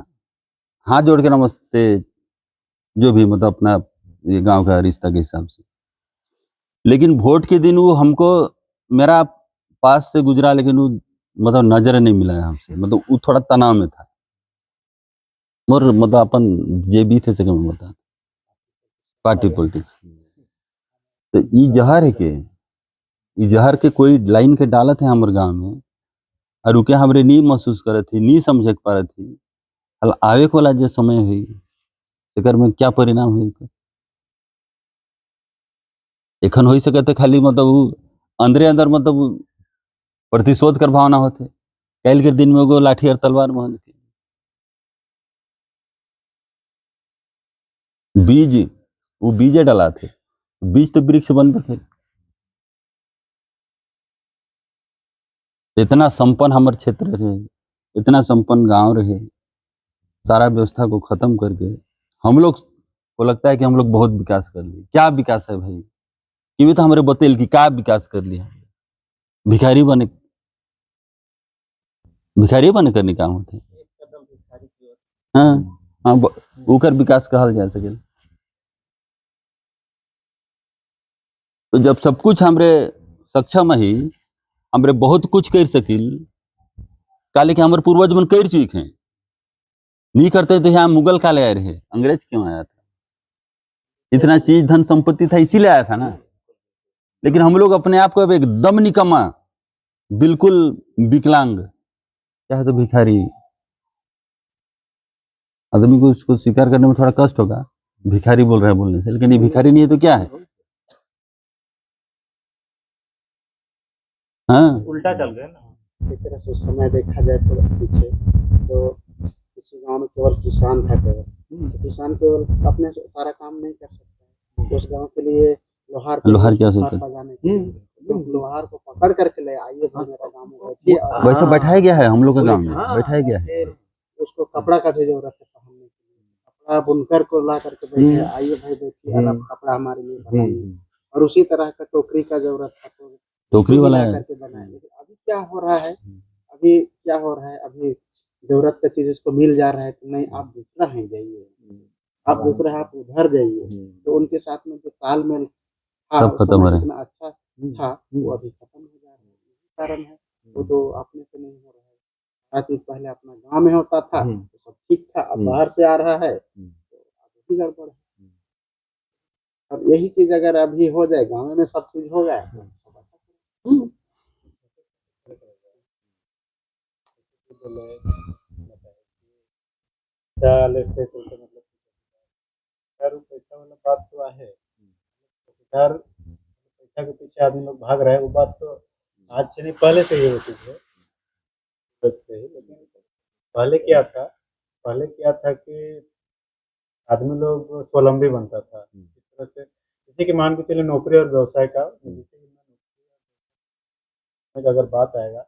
हाथ जोड़ के नमस्ते, जो भी मतलब अपना ये गांव का रिश्ता के हिसाब से। लेकिन वोट के दिन वो हमको मेरा पास से गुजरा, लेकिन वो मतलब नजर नहीं मिला हमसे, मतलब वो थोड़ा तनाव में था। और मतलब अपन जे भी थे सके में बता पार्टी पॉलिटिक्स। तो ये जहर है के, ये जहर के कोई लाइन के डालत है हमारे गांव में, और रुके हमरे नी महसूस करे थी, नी समझ पा रही थी। हल आवे वाला जो समय हुई सेकर में क्या परिणाम हुई एखन हो सके तो खाली मतलब अंदर मतलब प्रतिशोध कर भावना होते, कल के दिन में वो लाठी और तलवार मोहन के बीज, वो बीजे डला थे, बीज तो वृक्ष बन पे। इतना संपन्न हमारे क्षेत्र रहे, इतना संपन्न गांव रहे, सारा व्यवस्था को खत्म करके हम लोग को लगता है कि हम लोग बहुत विकास कर लिए। क्या विकास है भाई? ये भी तो हमारे बतेल की क्या विकास कर लिया? भिखारी बने करने काम होते। हाँ हाँ, ओकर विकास कहल जा सके। तो जब सब कुछ हमरे सक्षम ही, हमरे बहुत कुछ कर सकिल, काले के हमारे पूर्वज मन कर चुके हैं, नहीं करते तो यहाँ मुगल काले आए रहे, अंग्रेज क्यों आया था? इतना चीज धन संपत्ति था इसीलिए आया था ना। लेकिन हम लोग अपने आप को अब एकदम निकम्मा, बिल्कुल विकलांग, चाहे तो भिखारी। आदमी को उसको स्वीकार करने में थोड़ा कष्ट होगा, भिखारी बोल रहा है बोलने से, लेकिन ये भिखारी नहीं है तो क्या है? हाँ, उल्टा चल रहे हैं ना। एक तरह से उस समय देखा जाए तो पीछे तो किसी गांव में केवल किसान था केवल, तो किसान केवल अपने सारा काम नहीं कर सकता। उस गांव के लिए लोहार क्या सोचते हैं? बजाने के लिए लोहार को पकड़ करके ले आइए भाई मेरा गाँव में बैठिए, और वैसे बैठाया गया है हम लोग का गांव में, बैठाया गया है। फिर उसको कपड़ा का भी जरूरत है पहनने के लिए, कपड़ा बुनकर को ला करके बैठे, आइए भाई बैठिए और आप कपड़ा हमारे लिए बनाइए। और उसी तरह का टोकरी का जरूरत था तो टोकरी वाला है। करके बनाए। लेकिन अभी क्या हो रहा है, अभी जरूरत का चीज उसको मिल जा रहा है तो नहीं आप दूसरा है जाइए, आप दूसरा है आप उधर जाइए। तो उनके साथ में जो तालमेल था सब खत्म हो रहा है। इतना अच्छा था वो अभी खत्म हो जा रहा है। यही कारण है, वो तो अपने से नहीं हो रहा है। हर चीज पहले अपना गांव में होता था तो सब ठीक था, अब बाहर से आ रहा है तो अभी गड़बड़ है। अब यही चीज अगर अभी हो जाए, गाँव में सब चीज हो गया चाल से चलते मतलब पैसा वाला बात तो है। इधर पैसा के पीछे आदमी लोग भाग रहे हैं, वो बात तो आज से नहीं पहले से ही होती है, तब से ही। लेकिन पहले क्या था कि आदमी लोग स्वावलंबी बनता था इस तरह से। जैसे कि मान के चले नौकरी और व्यवसाय का, जैसे कि अगर बात आएगा